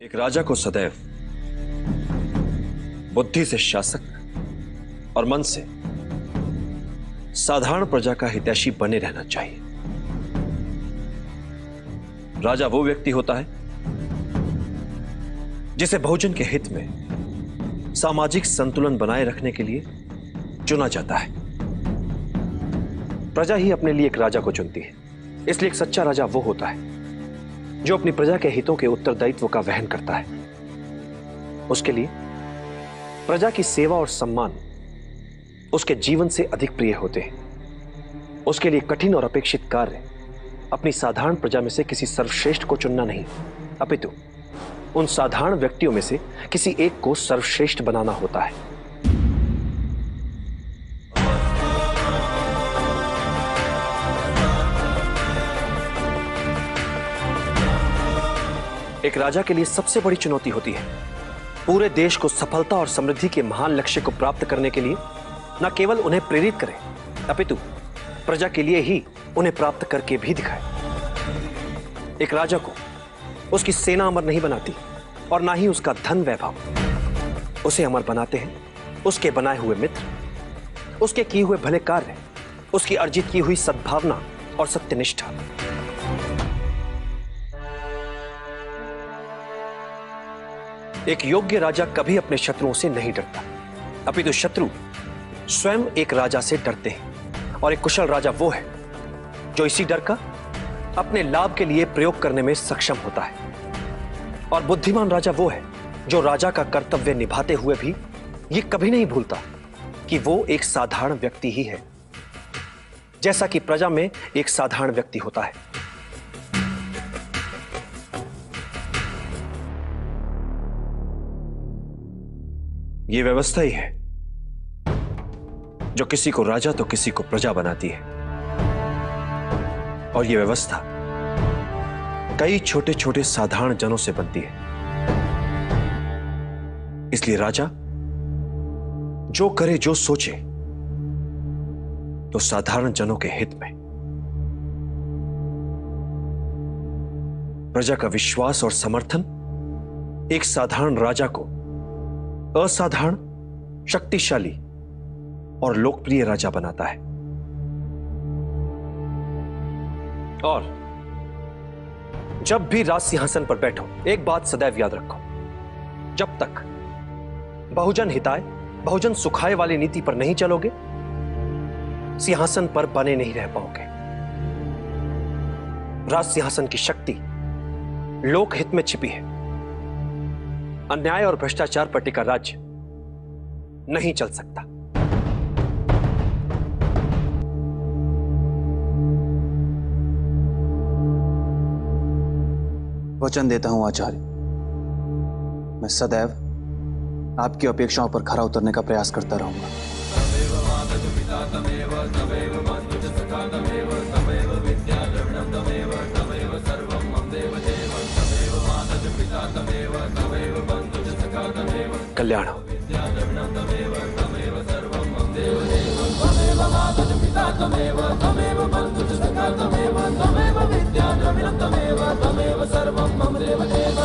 एक राजा को सदैव बुद्धि से शासक और मन से साधारण प्रजा का हितैषी बने रहना चाहिए। राजा वो व्यक्ति होता है जिसे बहुजन के हित में सामाजिक संतुलन बनाए रखने के लिए चुना जाता है। प्रजा ही अपने लिए एक राजा को चुनती है, इसलिए एक सच्चा राजा वो होता है जो अपनी प्रजा के हितों के उत्तरदायित्व का वहन करता है। उसके लिए प्रजा की सेवा और सम्मान उसके जीवन से अधिक प्रिय होते हैं। उसके लिए कठिन और अपेक्षित कार्य अपनी साधारण प्रजा में से किसी सर्वश्रेष्ठ को चुनना नहीं, अपितु उन साधारण व्यक्तियों में से किसी एक को सर्वश्रेष्ठ बनाना होता है। एक राजा के लिए सबसे बड़ी चुनौती होती है पूरे देश को सफलता और समृद्धि के महान लक्ष्य को प्राप्त करने के लिए न केवल उन्हें प्रेरित करे, अपितु प्रजा के लिए ही उन्हें प्राप्त करके भी दिखाए। एक राजा को उसकी सेना अमर नहीं बनाती और ना ही उसका धन वैभव। उसे अमर बनाते हैं उसके बनाए हुए मित्र, उसके किए हुए भले कार्य, उसकी अर्जित की हुई सद्भावना और सत्यनिष्ठा। एक योग्य राजा कभी अपने शत्रुओं से नहीं डरता, अपितु शत्रु स्वयं एक राजा से डरते हैं। और एक कुशल राजा वो है जो इसी डर का अपने लाभ के लिए प्रयोग करने में सक्षम होता है। और बुद्धिमान राजा वो है जो राजा का कर्तव्य निभाते हुए भी ये कभी नहीं भूलता कि वो एक साधारण व्यक्ति ही है, जैसा कि प्रजा में एक साधारण व्यक्ति होता है। ये व्यवस्था ही है जो किसी को राजा तो किसी को प्रजा बनाती है। और ये व्यवस्था कई छोटे छोटे साधारण जनों से बनती है। इसलिए राजा जो करे जो सोचे तो साधारण जनों के हित में। प्रजा का विश्वास और समर्थन एक साधारण राजा को असाधारण, शक्तिशाली और लोकप्रिय राजा बनाता है। और जब भी राज सिंहासन पर बैठो, एक बात सदैव याद रखो, जब तक बहुजन हिताय, बहुजन सुखाय वाली नीति पर नहीं चलोगे, सिंहासन पर बने नहीं रह पाओगे। राज सिंहासन की शक्ति लोकहित में छिपी है। अन्याय और भ्रष्टाचार पर टिका राज्य नहीं चल सकता। वचन देता हूं आचार्य, मैं सदैव आपकी अपेक्षाओं पर खरा उतरने का प्रयास करता रहूंगा। कल्याण हो। सर्वं मम देव देव